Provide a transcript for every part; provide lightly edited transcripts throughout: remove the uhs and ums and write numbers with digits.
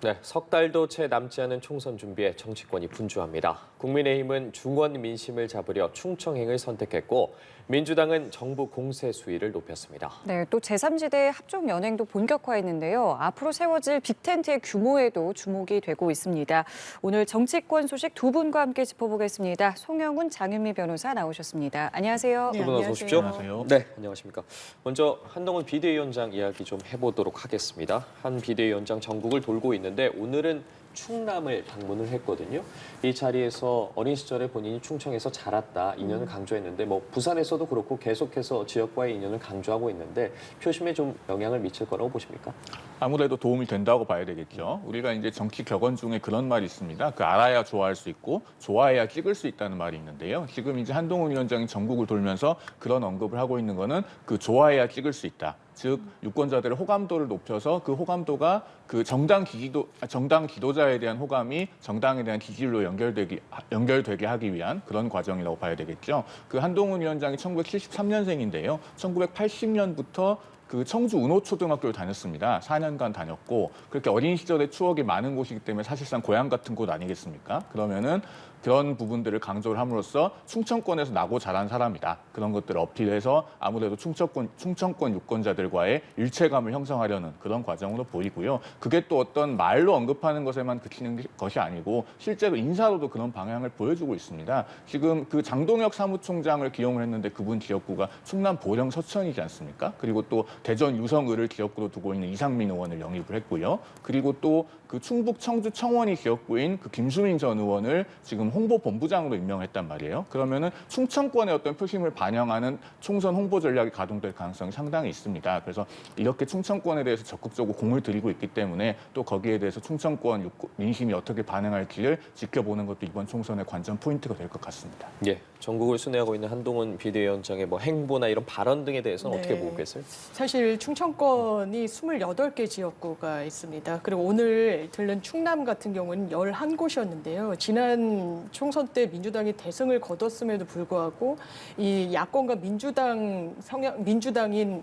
네, 석 달도 채 남지 않은 총선 준비에 정치권이 분주합니다. 국민의힘은 중원 민심을 잡으려 충청행을 선택했고 민주당은 정부 공세 수위를 높였습니다. 네, 또 제3지대 합종 연행도 본격화했는데요. 앞으로 세워질 빅텐트의 규모에도 주목이 되고 있습니다. 오늘 정치권 소식 두 분과 함께 짚어보겠습니다. 송영훈, 장윤미 변호사 나오셨습니다. 안녕하세요. 두 분 어서 오십시오. 안녕하세요. 네, 안녕하십니까. 먼저 한동훈 비대위원장 이야기 좀 해보도록 하겠습니다. 한 비대위원장 전국을 돌고 있는데 오늘은 충남을 방문을 했거든요. 이 자리에서 어린 시절에 본인이 충청에서 자랐다 인연을 강조했는데 부산에서도 그렇고 계속해서 지역과의 인연을 강조하고 있는데 표심에 좀 영향을 미칠 거라고 보십니까? 아무래도 도움이 된다고 봐야 되겠죠. 우리가 이제 정치 격언 중에 그런 말이 있습니다. 그 알아야 좋아할 수 있고 좋아해야 찍을 수 있다는 말이 있는데요. 지금 이제 한동훈 위원장이 전국을 돌면서 그런 언급을 하고 있는 거는 그 좋아해야 찍을 수 있다. 즉 유권자들의 호감도를 높여서 그 호감도가 그 정당 지도자에 대한 호감이 정당에 대한 지지율로 연결되게 하기 위한 그런 과정이라고 봐야 되겠죠. 그 한동훈 위원장이 1973년생인데요. 1980년부터 그 청주 운호초등학교를 다녔습니다. 4년간 다녔고 그렇게 어린 시절의 추억이 많은 곳이기 때문에 사실상 고향 같은 곳 아니겠습니까? 그러면은 그런 부분들을 강조를 함으로써 충청권에서 나고 자란 사람이다. 그런 것들을 어필해서 아무래도 충청권 유권자들과의 일체감을 형성하려는 그런 과정으로 보이고요. 그게 또 어떤 말로 언급하는 것에만 그치는 것이 아니고 실제로 인사로도 그런 방향을 보여주고 있습니다. 지금 그 장동혁 사무총장을 기용을 했는데 그분 지역구가 충남 보령 서천이지 않습니까? 그리고 또 대전 유성을을 지역구로 두고 있는 이상민 의원을 영입을 했고요. 그리고 또 그 충북 청주 청원이 지역구인 그 김수민 전 의원을 지금 홍보본부장으로 임명했단 말이에요. 그러면은 충청권의 어떤 표심을 반영하는 총선 홍보 전략이 가동될 가능성이 상당히 있습니다. 그래서 이렇게 충청권에 대해서 적극적으로 공을 들이고 있기 때문에 또 거기에 대해서 충청권 민심이 어떻게 반응할지를 지켜보는 것도 이번 총선의 관전 포인트가 될 것 같습니다. 예, 전국을 순회하고 있는 한동훈 비대위원장의 행보나 이런 발언 등에 대해서는 네. 어떻게 보고 계세요? 사실 충청권이 28개 지역구가 있습니다. 그리고 오늘 들른 충남 같은 경우는 11곳이었는데요. 지난 총선 때 민주당이 대승을 거뒀음에도 불구하고 이 야권과 민주당인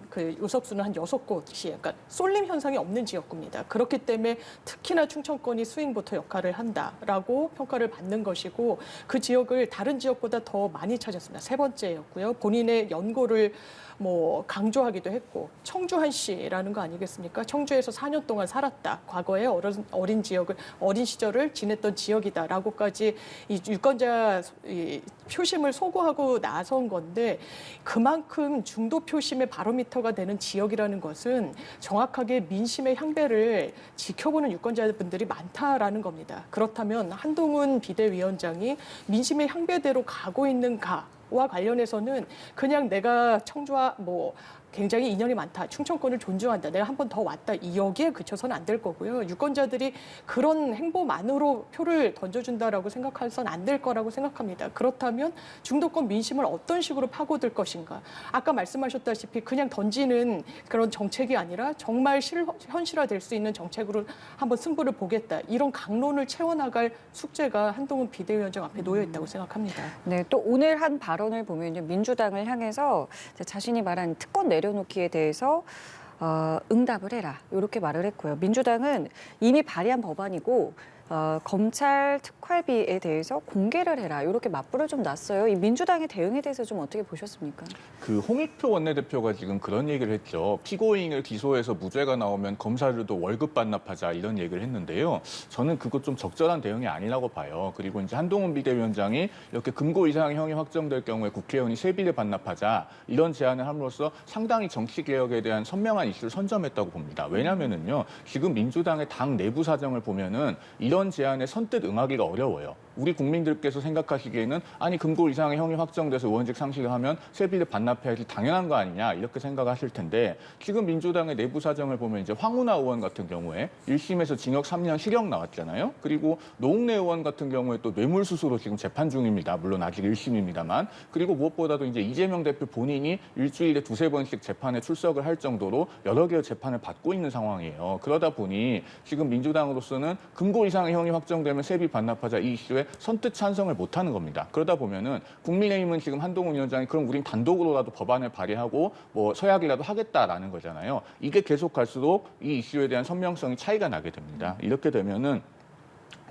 그 요석수는 한 6곳이 약간 쏠림 현상이 없는 지역구입니다. 그렇기 때문에 특히나 충청권이 스윙보터 역할을 한다라고 평가를 받는 것이고 그 지역을 다른 지역보다 더 많이 찾았습니다. 세 번째였고요. 본인의 연고를 강조하기도 했고 청주한 씨라는 거 아니겠습니까? 청주에서 4년 동안 살았다. 과거에 어린 시절을 지냈던 지역이다라고까지 이 유권자 표심을 소구하고 나선 건데 그만큼 중도 표심의 바로미터가 되는 지역이라는 것은 정확하게 민심의 향배를 지켜보는 유권자분들이 많다라는 겁니다. 그렇다면 한동훈 비대위원장이 민심의 향배대로 가고 있는가? 와 관련해서는 그냥 내가 청주와 굉장히 인연이 많다. 충청권을 존중한다. 내가 한 번 더 왔다. 여기에 그쳐서는 안 될 거고요. 유권자들이 그런 행보만으로 표를 던져준다라고 생각해서는 안 될 거라고 생각합니다. 그렇다면 중도권 민심을 어떤 식으로 파고들 것인가. 아까 말씀하셨다시피 그냥 던지는 그런 정책이 아니라 정말 현실화될 수 있는 정책으로 한번 승부를 보겠다. 이런 강론을 채워나갈 숙제가 한동훈 비대위원장 앞에 놓여 있다고 생각합니다. 네, 또 오늘 한 발언을 보면 민주당을 향해서 자신이 말한 특권 내려놓기에 대해서 응답을 해라 이렇게 말을 했고요. 민주당은 이미 발의한 법안이고 검찰 특활비에 대해서 공개를 해라 이렇게 맞불을 좀 놨어요. 이 민주당의 대응에 대해서 좀 어떻게 보셨습니까? 그 홍익표 원내대표가 지금 그런 얘기를 했죠. 피고인을 기소해서 무죄가 나오면 검사들도 월급 반납하자 이런 얘기를 했는데요. 저는 그것 좀 적절한 대응이 아니라고 봐요. 그리고 이제 한동훈 비대위원장이 이렇게 금고 이상의 형이 확정될 경우에 국회의원이 세비를 반납하자 이런 제안을 함으로써 상당히 정치개혁에 대한 선명한 이슈를 선점했다고 봅니다. 왜냐면은요. 지금 민주당의 당 내부 사정을 보면은 이런 제안에 선뜻 응하기가 어려워요. 우리 국민들께서 생각하시기에는 아니 금고 이상의 형이 확정돼서 의원직 상실을 하면 세비를 반납해야지 당연한 거 아니냐 이렇게 생각하실 텐데 지금 민주당의 내부 사정을 보면 이제 황운하 의원 같은 경우에 1심에서 징역 3년 실형 나왔잖아요. 그리고 노웅래 의원 같은 경우에 또 뇌물수수로 지금 재판 중입니다. 물론 아직 1심입니다만. 그리고 무엇보다도 이제 이재명 대표 본인이 일주일에 2~3번씩 재판에 출석을 할 정도로 여러 개의 재판을 받고 있는 상황이에요. 그러다 보니 지금 민주당으로서는 금고 이상의 민주당의 형이 확정되면 세비 반납하자 이 이슈에 선뜻 찬성을 못하는 겁니다. 그러다 보면은 국민의힘은 지금 한동훈 위원장이 그럼 우린 단독으로라도 법안을 발의하고 뭐 서약이라도 하겠다라는 거잖아요. 이게 계속 갈수록 이 이슈에 대한 선명성이 차이가 나게 됩니다. 이렇게 되면은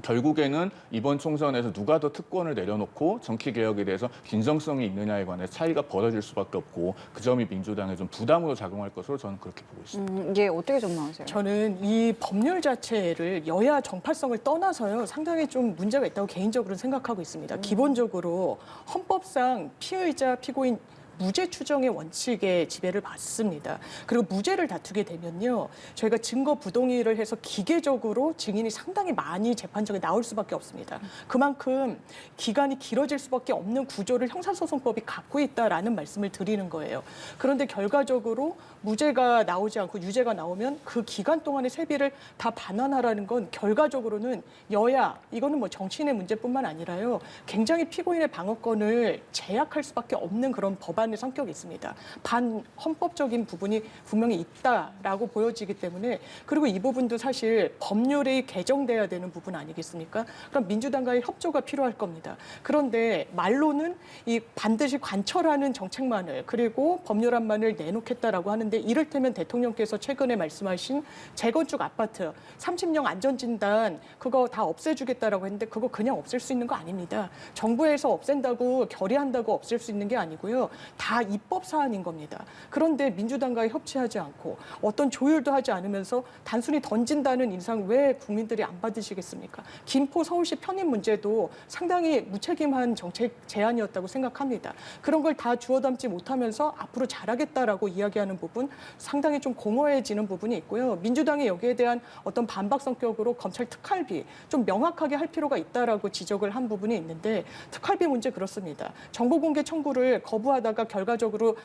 결국에는 이번 총선에서 누가 더 특권을 내려놓고 정치개혁에 대해서 진정성이 있느냐에 관해 차이가 벌어질 수밖에 없고 그 점이 민주당에 좀 부담으로 작용할 것으로 저는 그렇게 보고 있습니다. 이게 어떻게 전망하세요? 저는 이 법률 자체를 여야 정파성을 떠나서요 상당히 좀 문제가 있다고 개인적으로 생각하고 있습니다. 기본적으로 헌법상 피의자 피고인 무죄 추정의 원칙에 지배를 받습니다. 그리고 무죄를 다투게 되면요, 저희가 증거 부동의를 해서 기계적으로 증인이 상당히 많이 재판정에 나올 수밖에 없습니다. 그만큼 기간이 길어질 수밖에 없는 구조를 형사소송법이 갖고 있다라는 말씀을 드리는 거예요. 그런데 결과적으로 무죄가 나오지 않고 유죄가 나오면 그 기간 동안의 세비를 다 반환하라는 건 결과적으로는 여야, 이거는 뭐 정치인의 문제뿐만 아니라요, 굉장히 피고인의 방어권을 제약할 수밖에 없는 그런 법안의 성격이 있습니다. 반헌법적인 부분이 분명히 있다라고 보여지기 때문에, 그리고 이 부분도 사실 법률이 개정돼야 되는 부분 아니겠습니까? 그럼 민주당과의 협조가 필요할 겁니다. 그런데 말로는 이 반드시 관철하는 정책만을, 그리고 법률안만을 내놓겠다라고 하는데, 이를테면 대통령께서 최근에 말씀하신 재건축 아파트 30년 안전진단 그거 다 없애주겠다라고 했는데 그거 그냥 없앨 수 있는 거 아닙니다. 정부에서 없앤다고 결의한다고 없앨 수 있는 게 아니고요. 다 입법 사안인 겁니다. 그런데 민주당과 협치하지 않고 어떤 조율도 하지 않으면서 단순히 던진다는 인상 왜 국민들이 안 받으시겠습니까? 김포 서울시 편입 문제도 상당히 무책임한 정책 제안이었다고 생각합니다. 그런 걸 다 주워 담지 못하면서 앞으로 잘하겠다라고 이야기하는 부분 상당히 좀 공허해지는 부분이 있고요. 민주당이 여기에 대한 어떤 반박 성격으로 검찰 특활비 좀 명확하게 할 필요가 있다라고 지적을 한 부분이 있는데, 특활비 문제 그렇습니다. 정보공개 청구를 거부하다가 결과적으로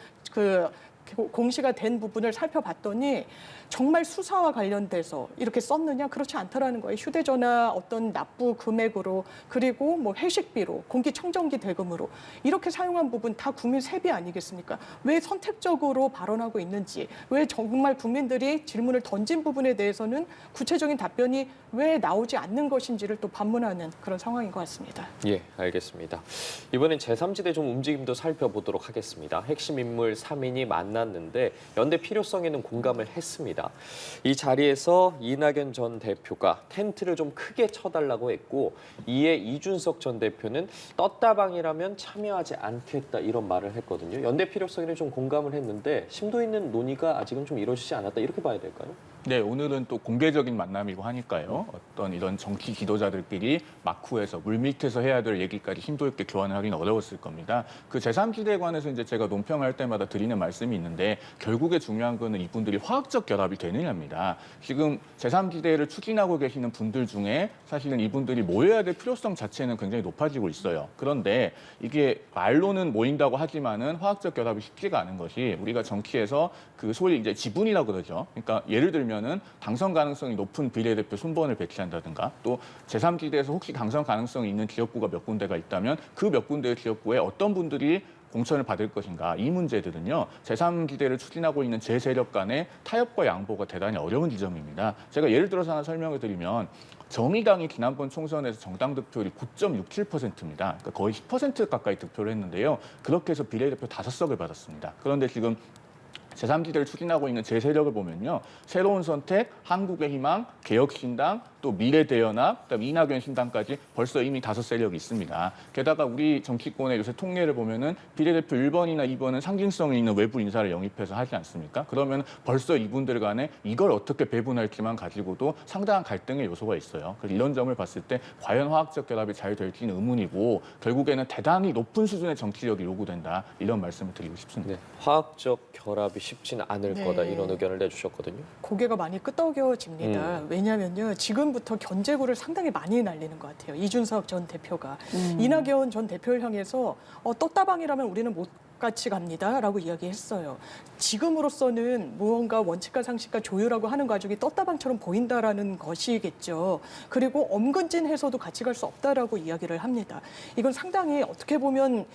공시가 된 부분을 살펴봤더니 정말 수사와 관련돼서 이렇게 썼느냐? 그렇지 않다라는 거예요. 휴대전화 어떤 납부 금액으로, 그리고 뭐 회식비로, 공기청정기 대금으로 이렇게 사용한 부분 다 국민 세비 아니겠습니까? 왜 선택적으로 발언하고 있는지, 왜 정말 국민들이 질문을 던진 부분에 대해서는 구체적인 답변이 왜 나오지 않는 것인지를 또 반문하는 그런 상황인 것 같습니다. 예, 알겠습니다. 이번엔 제3지대 좀 움직임도 살펴보도록 하겠습니다. 핵심 인물 3인이 만났는데 연대 필요성에는 공감을 했습니다. 이 자리에서 이낙연 전 대표가 텐트를 좀 크게 쳐달라고 했고, 이에 이준석 전 대표는 떴다방이라면 참여하지 않겠다 이런 말을 했거든요. 연대 필요성에는 좀 공감을 했는데 심도 있는 논의가 아직은 좀 이루어지지 않았다 이렇게 봐야 될까요? 네, 오늘은 또 공개적인 만남이고 하니까요. 어떤 이런 정치 지도자들끼리 막후에서 물밑에서 해야 될 얘기까지 심도 있게 교환하기는 어려웠을 겁니다. 그 제3지대에 관해서 이제 제가 논평할 때마다 드리는 말씀이 있는데, 결국에 중요한 거는 이분들이 화학적 결합이 되느냐입니다. 지금 제3지대를 추진하고 계시는 분들 중에 사실은 이분들이 모여야 될 필요성 자체는 굉장히 높아지고 있어요. 그런데 이게 말로는 모인다고 하지만은 화학적 결합이 쉽지가 않은 것이, 우리가 정치에서 그 소위 이제 지분이라고 그러죠. 그러니까 예를 들면은 당선 가능성이 높은 비례대표 순번을 배치한다든가, 또 제3지대에서 혹시 당선 가능성이 있는 지역구가 몇 군데가 있다면 그 몇 군데의 지역구에 어떤 분들이 공천을 받을 것인가, 이 문제들은요, 제3지대를 추진하고 있는 제 세력 간의 타협과 양보가 대단히 어려운 지점입니다. 제가 예를 들어서 하나 설명을 드리면, 정의당이 지난번 총선에서 정당 득표율이 9.67%입니다. 그러니까 거의 10% 가까이 득표를 했는데요. 그렇게 해서 비례대표 5석을 받았습니다. 그런데 지금 제3지대를 추진하고 있는 제 세력을 보면요, 새로운 선택, 한국의 희망, 개혁신당, 또 미래대연합, 그다음에 이낙연 신당까지 벌써 이미 5세력이 있습니다. 게다가 우리 정치권의 요새 통계를 보면은 비례대표 1번이나 2번은 상징성이 있는 외부 인사를 영입해서 하지 않습니까? 그러면 벌써 이분들 간에 이걸 어떻게 배분할지만 가지고도 상당한 갈등의 요소가 있어요. 그래서 이런 점을 봤을 때 과연 화학적 결합이 잘 될지는 의문이고, 결국에는 대단히 높은 수준의 정치력이 요구된다, 이런 말씀을 드리고 싶습니다. 네, 화학적 결합이 쉽지는 않을 네. 거다 이런 의견을 내주셨거든요. 고개가 많이 끄덕여집니다. 왜냐하면요, 지금부터 견제구를 상당히 많이 날리는 것 같아요. 이준석 전 대표가 이낙연 전 대표를 향해서 떴다방이라면 우리는 같이 갑니다라고 이야기했어요. 지금으로서는 무언가 원칙과 상식과 조율하고 하는 과정이 떴다방처럼 보인다라는 것이겠죠. 그리고 엄근진해서도 같이 갈 수 없다라고 이야기를 합니다. 이건 상당히 어떻게 보면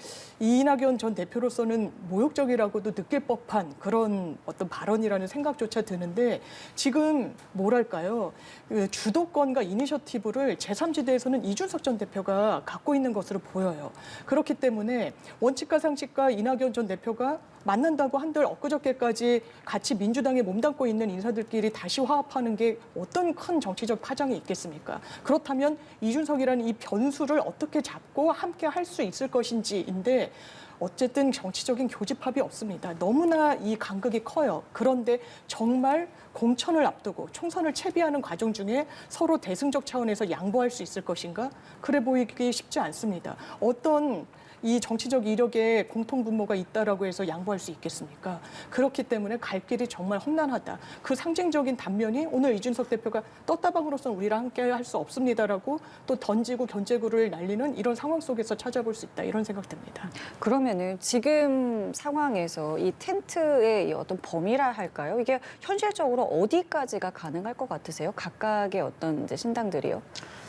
이낙연 전 대표로서는 모욕적이라고도 느낄 법한 그런 어떤 발언이라는 생각조차 드는데 지금 뭐랄까요? 그 주도권과 이니셔티브를 제3지대에서는 이준석 전 대표가 갖고 있는 것으로 보여요. 그렇기 때문에 원칙과 상식과 이낙연 전 대표가 만난다고 한들 엊그저께까지 같이 민주당에 몸담고 있는 인사들끼리 다시 화합하는 게 어떤 큰 정치적 파장이 있겠습니까? 그렇다면 이준석이라는 이 변수를 어떻게 잡고 함께 할 수 있을 것인지인데 어쨌든 정치적인 교집합이 없습니다. 너무나 이 간극이 커요. 그런데 정말 공천을 앞두고 총선을 채비하는 과정 중에 서로 대승적 차원에서 양보할 수 있을 것인가? 그래 보이기 쉽지 않습니다. 어떤 이 정치적 이력에 공통분모가 있다라고 해서 양보할 수 있겠습니까? 그렇기 때문에 갈 길이 정말 험난하다. 그 상징적인 단면이 오늘 이준석 대표가 떴다방으로서는 우리랑 함께 할 수 없습니다라고 또 던지고 견제구를 날리는 이런 상황 속에서 찾아볼 수 있다. 이런 생각 듭니다. 그러면은 지금 상황에서 이 텐트의 이 어떤 범위라 할까요? 이게 현실적으로 어디까지가 가능할 것 같으세요? 각각의 어떤 이제 신당들이요?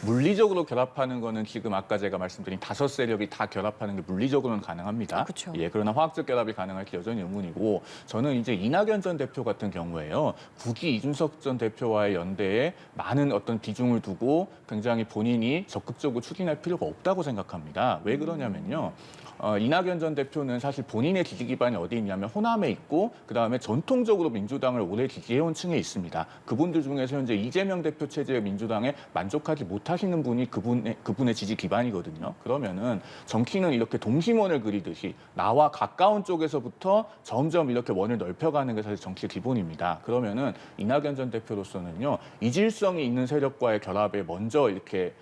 물리적으로 결합하는 거는 지금 아까 제가 말씀드린 5세력이 다 결합하는 게 물리적으로는 가능합니다. 그렇죠. 예, 그러나 화학적 결합이 가능할지 여전히 의문이고 저는 이제 이낙연 전 대표 같은 경우에요. 굳이 이준석 전 대표와의 연대에 많은 어떤 비중을 두고 굉장히 본인이 적극적으로 추진할 필요가 없다고 생각합니다. 왜 그러냐면요. 이낙연 전 대표는 사실 본인의 지지 기반이 어디 있냐면 호남에 있고 그다음에 전통적으로 민주당을 오래 지지해온 층에 있습니다. 그분들 중에서 현재 이재명 대표 체제의 민주당에 만족하지 못하시는 분이 그분의 지지 기반이거든요. 그러면은 정치는 이렇게 동심원을 그리듯이 나와 가까운 쪽에서부터 점점 이렇게 원을 넓혀가는 게 사실 정치의 기본입니다. 그러면은 이낙연 전 대표로서는요. 이질성이 있는 세력과의 결합에 먼저 이렇게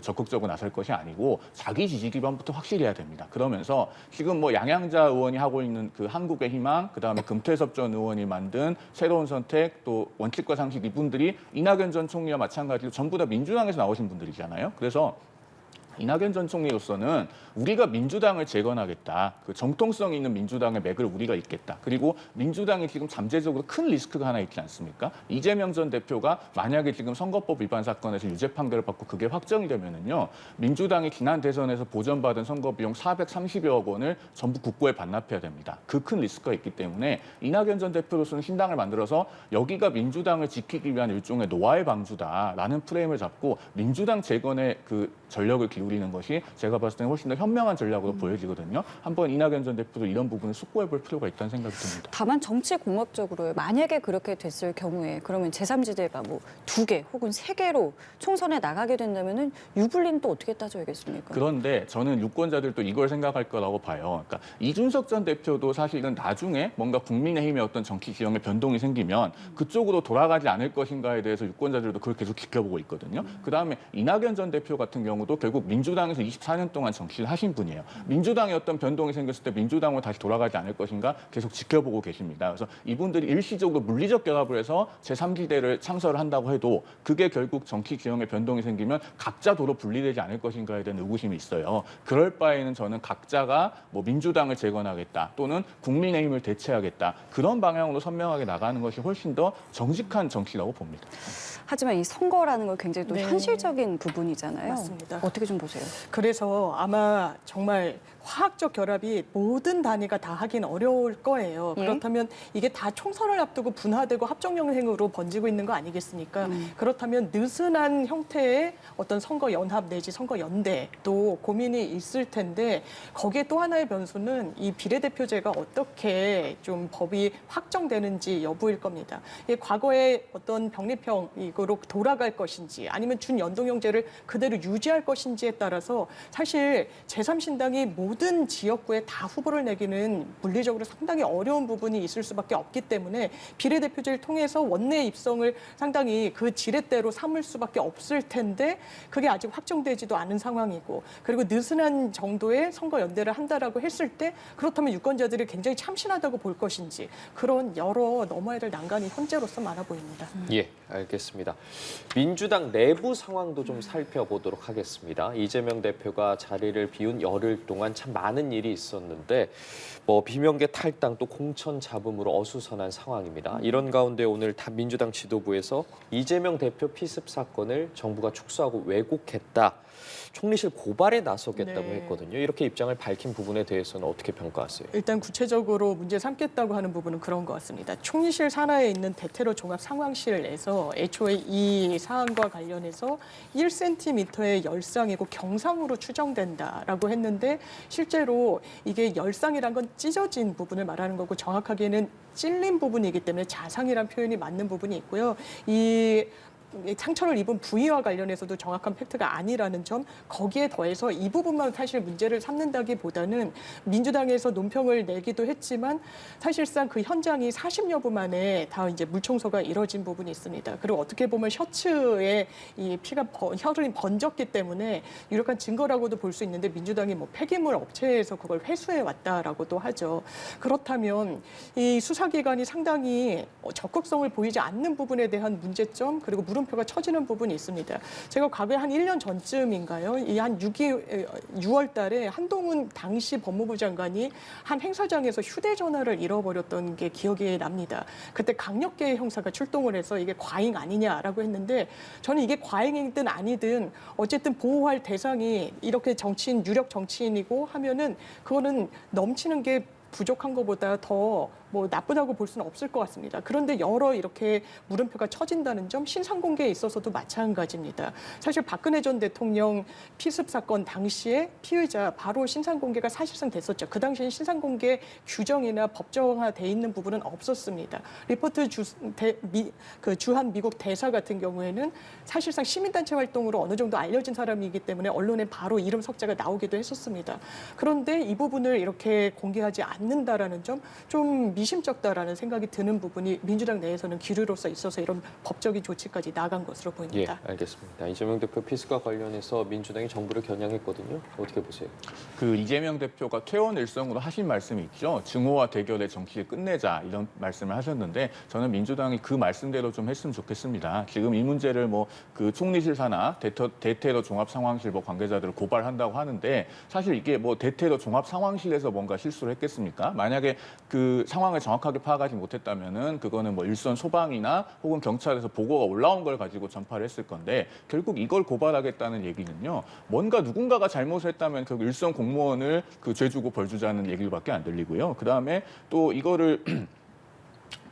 적극적으로 나설 것이 아니고 자기 지지 기반부터 확실히 해야 됩니다. 그러면서 지금 뭐 양양자 의원이 하고 있는 그 한국의 희망, 그다음에 금태섭 전 의원이 만든 새로운 선택, 또 원칙과 상식 이분들이 이낙연 전 총리와 마찬가지로 전부 다 민주당에서 나오신 분들이잖아요. 그래서 이낙연 전 총리로서는 우리가 민주당을 재건하겠다. 그 정통성 있는 민주당의 맥을 우리가 잇겠다. 그리고 민주당이 지금 잠재적으로 큰 리스크가 하나 있지 않습니까? 이재명 전 대표가 만약에 지금 선거법 위반 사건에서 유죄 판결을 받고 그게 확정이 되면은요. 민주당이 지난 대선에서 보전받은 선거 비용 430여억 원을 전부 국고에 반납해야 됩니다. 그 큰 리스크가 있기 때문에 이낙연 전 대표로서는 신당을 만들어서 여기가 민주당을 지키기 위한 일종의 노아의 방주다라는 프레임을 잡고 민주당 재건에 그 전력을 기울이는 것이 제가 봤을 때는 훨씬 더 현명한 전략으로 보여지거든요. 한번 이낙연 전 대표도 이런 부분을 숙고해 볼 필요가 있다는 생각이 듭니다. 다만 정치공학적으로 만약에 그렇게 됐을 경우에 그러면 제3지대가 뭐 2개 혹은 3개로 총선에 나가게 된다면은 유불리는 또 어떻게 따져야겠습니까? 그런데 저는 유권자들도 이걸 생각할 거라고 봐요. 그러니까 이준석 전 대표도 사실은 나중에 뭔가 국민의힘의 어떤 정치 지형에 변동이 생기면 그쪽으로 돌아가지 않을 것인가에 대해서 유권자들도 그걸 계속 지켜보고 있거든요. 그다음에 이낙연 전 대표 같은 경우도 결국 민주당에서 24년 동안 정치를 하신 분이에요. 민주당에 어떤 변동이 생겼을 때 민주당으로 다시 돌아가지 않을 것인가 계속 지켜보고 계십니다. 그래서 이분들이 일시적으로 물리적 결합을 해서 제3지대를 창설을 한다고 해도 그게 결국 정치 지형에 변동이 생기면 각자 도로 분리되지 않을 것인가에 대한 의구심이 있어요. 그럴 바에는 저는 각자가 뭐 민주당을 재건하겠다 또는 국민의힘을 대체하겠다 그런 방향으로 선명하게 나가는 것이 훨씬 더 정직한 정치라고 봅니다. 하지만 이 선거라는 건 굉장히 또 네. 현실적인 부분이잖아요. 맞습니다. 어떻게 좀 보세요? 그래서 아마 정말 화학적 결합이 모든 단위가 다 하긴 어려울 거예요. 예. 그렇다면 이게 다 총선을 앞두고 분화되고 합정형행으로 번지고 있는 거 아니겠습니까? 그렇다면 느슨한 형태의 어떤 선거 연합 내지 선거 연대도 고민이 있을 텐데 거기에 또 하나의 변수는 이 비례대표제가 어떻게 좀 법이 확정되는지 여부일 겁니다. 이게 과거의 어떤 병립형으로 돌아갈 것인지 아니면 준연동형제를 그대로 유지할 것인지에 따라서 사실 제3신당이 모든 지역구에 다 후보를 내기는 물리적으로 상당히 어려운 부분이 있을 수밖에 없기 때문에 비례대표제를 통해서 원내 입성을 상당히 그 지렛대로 삼을 수밖에 없을 텐데 그게 아직 확정되지도 않은 상황이고 그리고 느슨한 정도의 선거 연대를 한다라고 했을 때 그렇다면 유권자들이 굉장히 참신하다고 볼 것인지 그런 여러 넘어야 될 난관이 현재로서 많아 보입니다. 예. 알겠습니다. 민주당 내부 상황도 좀 살펴보도록 하겠습니다. 이재명 대표가 자리를 비운 열흘 동안 참 많은 일이 있었는데 뭐 비명계 탈당 또 공천 잡음으로 어수선한 상황입니다. 이런 가운데 오늘 민주당 지도부에서 이재명 대표 피습 사건을 정부가 축소하고 왜곡했다. 총리실 고발에 나서겠다고 네. 했거든요. 이렇게 입장을 밝힌 부분에 대해서는 어떻게 평가하세요? 일단 구체적으로 문제 삼겠다고 하는 부분은 그런 것 같습니다. 총리실 산하에 있는 대테러 종합 상황실 내에서 애초에 이 사안과 관련해서 1cm의 열상이고 경상으로 추정된다라고 했는데 실제로 이게 열상이란 건 찢어진 부분을 말하는 거고 정확하게는 찔린 부분이기 때문에 자상이란 표현이 맞는 부분이 있고요. 이 상처를 입은 부위와 관련해서도 정확한 팩트가 아니라는 점, 거기에 더해서 이 부분만 사실 문제를 삼는다기보다는 민주당에서 논평을 내기도 했지만 사실상 그 현장이 40여 분 만에 다 이제 물청소가 이뤄진 부분이 있습니다. 그리고 어떻게 보면 셔츠에 이 피가 혈흔이 번졌기 때문에 유력한 증거라고도 볼 수 있는데 민주당이 뭐 폐기물 업체에서 그걸 회수해 왔다라고도 하죠. 그렇다면 이 수사기관이 상당히 적극성을 보이지 않는 부분에 대한 문제점, 그리고 물음표가 쳐지는 부분이 있습니다. 제가 과거에 한 1년 전쯤인가요? 이 한 6월 달에 한동훈 당시 법무부 장관이 한 행사장에서 휴대전화를 잃어버렸던 게 기억이 납니다. 그때 강력계 형사가 출동을 해서 이게 과잉 아니냐라고 했는데 저는 이게 과잉이든 아니든 어쨌든 보호할 대상이 이렇게 정치인, 유력 정치인이고 하면은 그거는 넘치는 게 부족한 것보다 더 뭐 나쁘다고 볼 수는 없을 것 같습니다. 그런데 여러 이렇게 물음표가 쳐진다는 점, 신상 공개에 있어서도 마찬가지입니다. 사실 박근혜 전 대통령 피습 사건 당시에 피의자 바로 신상 공개가 사실상 됐었죠. 그 당시엔 신상 공개 규정이나 법정화돼 있는 부분은 없었습니다. 리포트 주한 미국 대사 같은 경우에는 사실상 시민단체 활동으로 어느 정도 알려진 사람이기 때문에 언론에 바로 이름 석자가 나오기도 했었습니다. 그런데 이 부분을 이렇게 공개하지 않는다라는 점, 좀 미심쩍다라는 생각이 드는 부분이 민주당 내에서는 기류로서 있어서 이런 법적인 조치까지 나간 것으로 보입니다. 예, 알겠습니다. 이재명 대표 피습과 관련해서 민주당이 정부를 겨냥했거든요. 어떻게 보세요? 그 이재명 대표가 퇴원 일성으로 하신 말씀이 있죠. 증오와 대결의 정치를 끝내자 이런 말씀을 하셨는데 저는 민주당이 그 말씀대로 좀 했으면 좋겠습니다. 지금 이 문제를 뭐 그 총리실 산하 대테러 종합 상황실 뭐 관계자들을 고발한다고 하는데 사실 이게 뭐 대테러 종합 상황실에서 뭔가 실수를 했겠습니까? 만약에 그 상황을 정확하게 파악하지 못했다면은 그거는 뭐 일선 소방이나 혹은 경찰에서 보고가 올라온 걸 가지고 전파를 했을 건데 결국 이걸 고발하겠다는 얘기는요. 뭔가 누군가가 잘못을 했다면 결국 일선 공무원을 그 죄 주고 벌 주자는 얘기밖에 안 들리고요. 그다음에 또 이거를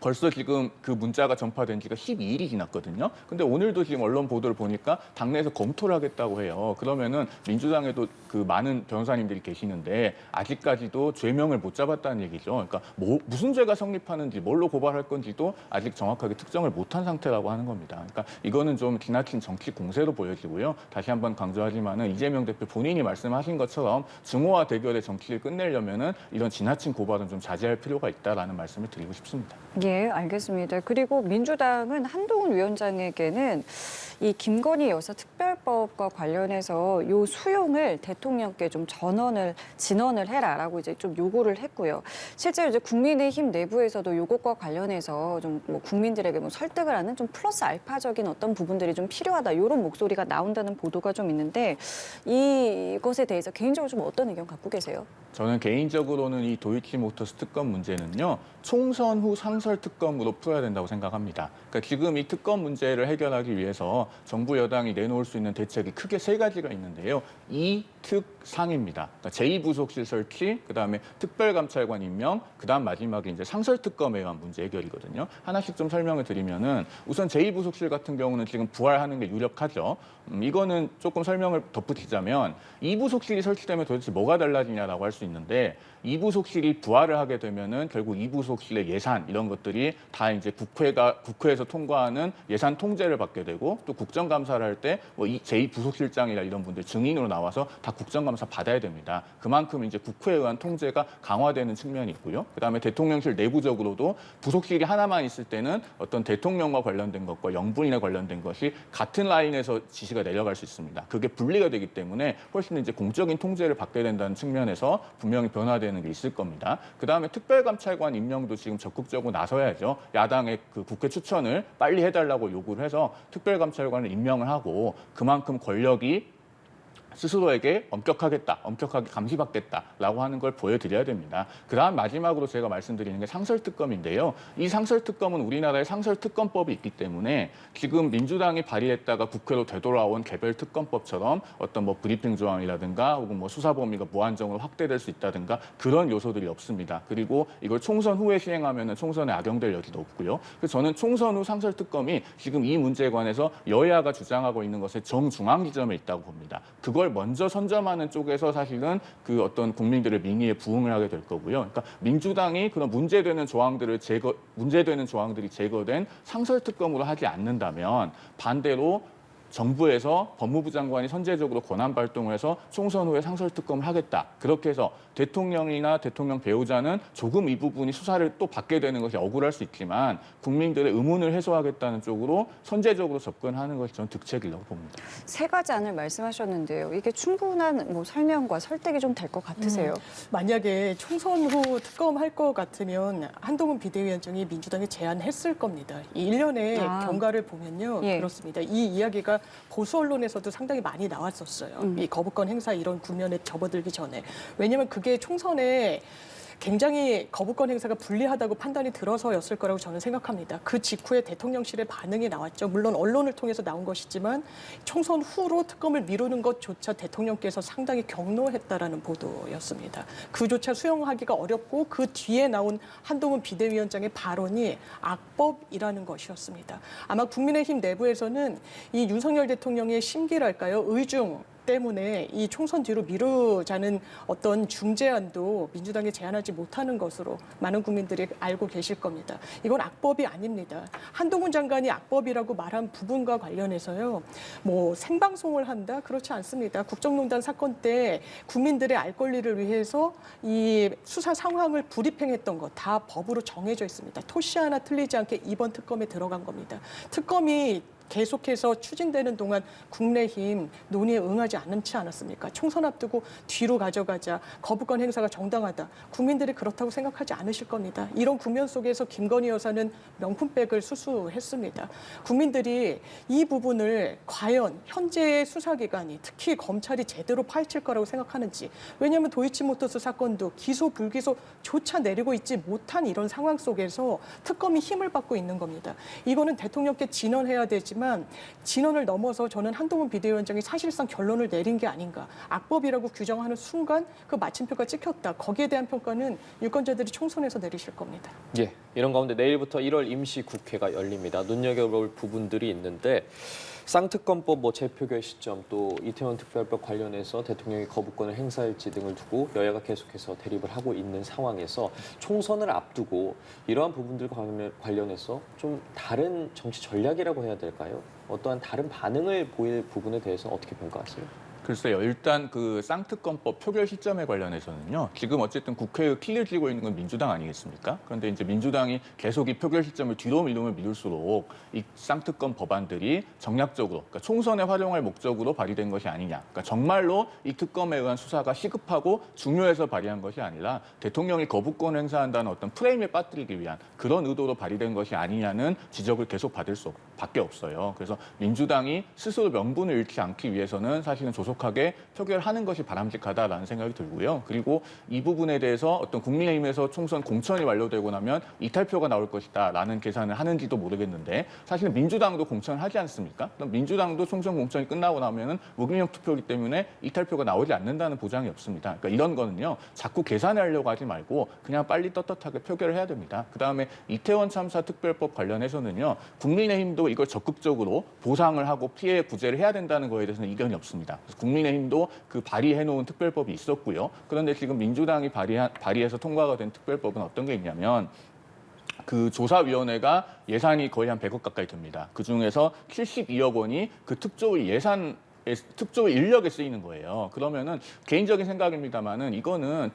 벌써 지금 그 문자가 전파된 지가 12일이 지났거든요. 근데 오늘도 지금 언론 보도를 보니까 당내에서 검토를 하겠다고 해요. 그러면은 민주당에도 그 많은 변호사님들이 계시는데 아직까지도 죄명을 못 잡았다는 얘기죠. 그러니까 무슨 죄가 성립하는지 뭘로 고발할 건지도 아직 정확하게 특정을 못한 상태라고 하는 겁니다. 그러니까 이거는 좀 지나친 정치 공세로 보여지고요. 다시 한번 강조하지만은 이재명 대표 본인이 말씀하신 것처럼 증오와 대결의 정치를 끝내려면은 이런 지나친 고발은 좀 자제할 필요가 있다라는 말씀을 드리고 싶습니다. 예, 알겠습니다. 그리고 민주당은 한동훈 위원장에게는 이 김건희 여사 특별법과 관련해서 요 수용을 대통령께 좀 진언을 해라라고 이제 좀 요구를 했고요. 실제로 이제 국민의힘 내부에서도 요것과 관련해서 좀 뭐 국민들에게 뭐 설득을 하는 좀 플러스 알파적인 어떤 부분들이 좀 필요하다 이런 목소리가 나온다는 보도가 좀 있는데 이것에 대해서 개인적으로 좀 어떤 의견 갖고 계세요? 저는 개인적으로는 이 도이치모터스 특검 문제는요. 총선 후 상설 특검으로 풀어야 된다고 생각합니다. 그러니까 지금 이 특검 문제를 해결하기 위해서 정부 여당이 내놓을 수 있는 대책이 크게 세 가지가 있는데요. 이특상입니다. 그러니까 제2부속실 설치, 그다음에 특별감찰관 임명, 그다음 마지막에 이제 상설 특검에 의한 문제 해결이거든요. 하나씩 좀 설명을 드리면은 우선 제2부속실 같은 경우는 지금 부활하는 게 유력하죠. 이거는 조금 설명을 덧붙이자면 2부속실이 설치되면 도대체 뭐가 달라지냐라고 할 수 있는데 2부속실이 부활을 하게 되면은 결국 2부속실의 예산 이런 것들이 다 이제 국회에서 통과하는 예산 통제를 받게 되고 또 국정감사를 할 때 뭐 제2부속실장이나 이런 분들 증인으로 나와서 다 국정감사 받아야 됩니다. 그만큼 이제 국회에 의한 통제가 강화되는 측면이 있고요. 그다음에 대통령실 내부적으로도 부속실이 하나만 있을 때는 어떤 대통령과 관련된 것과 영부인에 관련된 것이 같은 라인에서 지시가 내려갈 수 있습니다. 그게 분리가 되기 때문에 훨씬 이제 공적인 통제를 받게 된다는 측면에서 분명히 변화되는 게 있을 겁니다. 그다음에 특별감찰관 임명도 지금 적극적으로 나서야 나서야죠. 야당의 그 국회 추천을 빨리 해달라고 요구를 해서 특별감찰관을 임명을 하고 그만큼 권력이 스스로에게 엄격하게 감시받겠다라고 하는 걸 보여드려야 됩니다. 그다음 마지막으로 제가 말씀드리는 게 상설특검인데요. 이 상설특검은 우리나라에 상설특검법이 있기 때문에 지금 민주당이 발의했다가 국회로 되돌아온 개별특검법처럼 어떤 뭐 브리핑 조항이라든가 혹은 뭐 수사 범위가 무한정으로 확대될 수 있다든가 그런 요소들이 없습니다. 그리고 이걸 총선 후에 시행하면 총선에 악용될 여지도 없고요. 그래서 저는 총선 후 상설특검이 지금 이 문제에 관해서 여야가 주장하고 있는 것의 정중앙 지점에 있다고 봅니다. 그걸 먼저 선점하는 쪽에서 사실은 그 어떤 국민들의 민의에 부응을 하게 될 거고요. 그러니까 민주당이 그런 문제되는 조항들이 제거된 상설특검으로 하지 않는다면 반대로 정부에서 법무부 장관이 선제적으로 권한 발동을 해서 총선 후에 상설특검을 하겠다. 그렇게 해서 대통령이나 대통령 배우자는 조금 이 부분이 수사를 또 받게 되는 것이 억울할 수 있지만 국민들의 의문을 해소하겠다는 쪽으로 선제적으로 접근하는 것이 저는 득책이라고 봅니다. 세 가지 안을 말씀하셨는데요. 이게 충분한 뭐 설명과 설득이 좀 될 것 같으세요? 만약에 총선 후 특검할 것 같으면 한동훈 비대위원장이 민주당에 제안했을 겁니다. 이 일련의 경과를 보면요. 예. 그렇습니다. 이 이야기가 보수 언론에서도 상당히 많이 나왔었어요. 이 거부권 행사 이런 국면에 접어들기 전에. 왜냐하면 그게 총선에 굉장히 거부권 행사가 불리하다고 판단이 들어서였을 거라고 저는 생각합니다. 그 직후에 대통령실의 반응이 나왔죠. 물론 언론을 통해서 나온 것이지만 총선 후로 특검을 미루는 것조차 대통령께서 상당히 경로했다라는 보도였습니다. 그조차 수용하기가 어렵고 그 뒤에 나온 한동훈 비대위원장의 발언이 악법이라는 것이었습니다. 아마 국민의힘 내부에서는 이 윤석열 대통령의 심기랄까요? 의중 때문에 이 총선 뒤로 미루자는 어떤 중재안도 민주당이 제안하지 못하는 것으로 많은 국민들이 알고 계실 겁니다. 이건 악법이 아닙니다. 한동훈 장관이 악법이라고 말한 부분과 관련해서요. 뭐 생방송을 한다? 그렇지 않습니다. 국정농단 사건 때 국민들의 알 권리를 위해서 이 수사 상황을 브리핑했던 것 다 법으로 정해져 있습니다. 토시 하나 틀리지 않게 이번 특검에 들어간 겁니다. 특검이 계속해서 추진되는 동안 국내힘 논의에 응하지 않지 않았습니까? 총선 앞두고 뒤로 가져가자, 거부권 행사가 정당하다. 국민들이 그렇다고 생각하지 않으실 겁니다. 이런 국면 속에서 김건희 여사는 명품백을 수수했습니다. 국민들이 이 부분을 과연 현재의 수사기관이 특히 검찰이 제대로 파헤칠 거라고 생각하는지. 왜냐하면 도이치모터스 사건도 기소 불기소조차 내리고 있지 못한 이런 상황 속에서 특검이 힘을 받고 있는 겁니다. 이거는 대통령께 진언해야 되지만 진언을 넘어서 저는 한동훈 비대위원장이 사실상 결론을 내린 게 아닌가. 악법이라고 규정하는 순간 그 마침표가 찍혔다. 거기에 대한 평가는 유권자들이 총선에서 내리실 겁니다. 예, 이런 가운데 내일부터 1월 임시국회가 열립니다. 눈여겨볼 부분들이 있는데 쌍특검법 재표결 시점 또 이태원 특별법 관련해서 대통령이 거부권을 행사할지 등을 두고 여야가 계속해서 대립을 하고 있는 상황에서 총선을 앞두고 이러한 부분들과 관련해서 좀 다른 정치 전략이라고 해야 될까요? 어떠한 다른 반응을 보일 부분에 대해서 어떻게 평가하세요? 글쎄요. 일단 그 쌍특검법 표결 시점에 관련해서는요. 지금 어쨌든 국회의 키를 쥐고 있는 건 민주당 아니겠습니까? 그런데 이제 민주당이 계속 이 표결 시점을 뒤로 미루면 미룰수록 이 쌍특검 법안들이 정략적으로, 그러니까 총선에 활용할 목적으로 발의된 것이 아니냐. 그러니까 정말로 이 특검에 의한 수사가 시급하고 중요해서 발의한 것이 아니라 대통령이 거부권 행사한다는 어떤 프레임에 빠뜨리기 위한 그런 의도로 발의된 것이 아니냐는 지적을 계속 받을 수밖에 없어요. 그래서 민주당이 스스로 명분을 잃지 않기 위해서는 사실은 조속하게 표결하는 것이 바람직하다라는 생각이 들고요. 그리고 이 부분에 대해서 어떤 국민의힘에서 총선 공천이 완료되고 나면 이탈표가 나올 것이다라는 계산을 하는지도 모르겠는데 사실은 민주당도 공천을 하지 않습니까? 그럼 민주당도 총선 공천이 끝나고 나면은 무기명 투표이기 때문에 이탈표가 나오지 않는다는 보장이 없습니다. 그러니까 이런 거는요. 자꾸 계산하려고 하지 말고 그냥 빨리 떳떳하게 표결을 해야 됩니다. 그다음에 이태원 참사 특별법 관련해서는요. 국민의힘도 이걸 적극적으로 보상을 하고 피해 구제를 해야 된다는 거에 대해서는 이견이 없습니다. 국민의힘도 그 발의해놓은 특별법이 있었고요. 그런데 지금 민주당이 발의해서 통과가 된 특별법은 어떤 게 있냐면 그 조사위원회가 예산이 거의 한 100억 가까이 듭니다. 그중에서 72억 원이 그 특조위 인력에 쓰이는 거예요. 그러면은 개인적인 생각입니다만은 이거는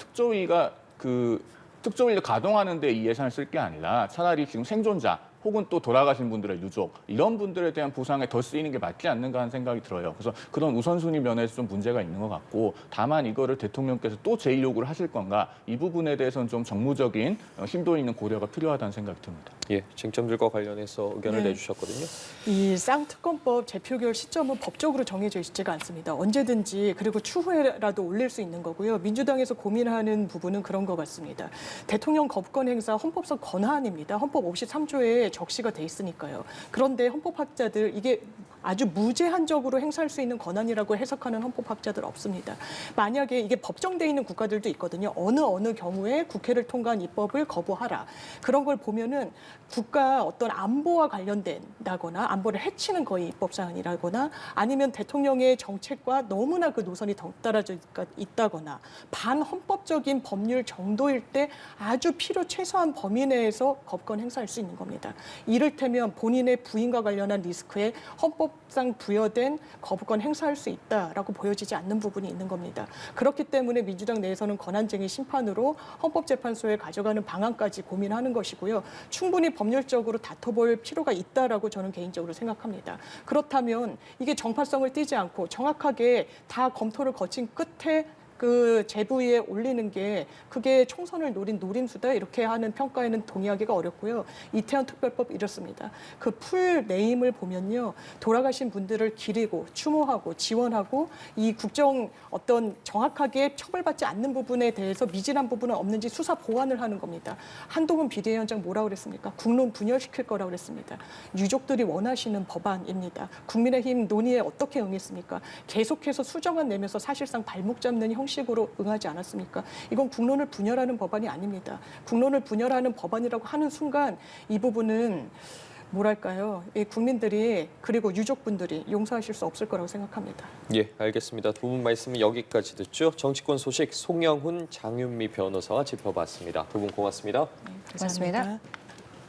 특조위를 가동하는 데 이 예산을 쓸 게 아니라 차라리 지금 생존자 혹은 또 돌아가신 분들의 유족 이런 분들에 대한 보상에 더 쓰이는 게 맞지 않는가 하는 생각이 들어요. 그래서 그런 우선순위 면에서 좀 문제가 있는 것 같고 다만 이거를 대통령께서 또 제1요구를 하실 건가 이 부분에 대해서는 좀 정무적인 심도 있는 고려가 필요하다는 생각이 듭니다. 예, 쟁점들과 관련해서 의견을 네. 내주셨거든요. 이 쌍특검법 재표결 시점은 법적으로 정해져 있지가 않습니다. 언제든지 그리고 추후에라도 올릴 수 있는 거고요. 민주당에서 고민하는 부분은 그런 것 같습니다. 대통령 거부권 행사 헌법상 권한입니다. 헌법 53조에 적시가 돼 있으니까요. 그런데 헌법학자들 이게 아주 무제한적으로 행사할 수 있는 권한이라고 해석하는 헌법학자들 없습니다. 만약에 이게 법정돼 있는 국가들도 있거든요. 어느 경우에 국회를 통과한 입법을 거부하라. 그런 걸 보면은 국가 어떤 안보와 관련된다거나 안보를 해치는 거의 입법 사안이라거나 아니면 대통령의 정책과 너무나 그 노선이 덩달아져 있다거나 반헌법적인 법률 정도일 때 아주 필요 최소한 범위 내에서 거부권 행사할 수 있는 겁니다. 이를테면 본인의 부인과 관련한 리스크에 헌법상 부여된 거부권 행사할 수 있다라고 보여지지 않는 부분이 있는 겁니다. 그렇기 때문에 민주당 내에서는 권한쟁의 심판으로 헌법재판소에 가져가는 방안까지 고민하는 것이고요. 충분히 법률적으로 다퉈볼 필요가 있다라고 저는 개인적으로 생각합니다. 그렇다면 이게 정파성을 띠지 않고 정확하게 다 검토를 거친 끝에 그 제부위에 올리는 게 그게 총선을 노린 노림수다 이렇게 하는 평가에는 동의하기가 어렵고요. 이태원 특별법 이렇습니다. 그 풀 네임을 보면요. 돌아가신 분들을 기리고 추모하고 지원하고 이 국정 어떤 정확하게 처벌받지 않는 부분에 대해서 미진한 부분은 없는지 수사 보완을 하는 겁니다. 한동훈 비대위원장 뭐라고 그랬습니까? 국론 분열시킬 거라고 그랬습니다. 유족들이 원하시는 법안입니다. 국민의힘 논의에 어떻게 응했습니까? 계속해서 수정안 내면서 사실상 발목 잡는 형식으로 응하지 않았습니까? 이건 국론을 분열하는 법안이 아닙니다. 국론을 분열하는 법안이라고 하는 순간 이 부분은 뭐랄까요? 이 국민들이 그리고 유족분들이 용서하실 수 없을 거라고 생각합니다. 예, 알겠습니다. 두 분 말씀은 여기까지 듣죠. 정치권 소식 송영훈, 장윤미 변호사와 짚어봤습니다. 두 분 고맙습니다. 네, 감사합니다. 고맙습니다.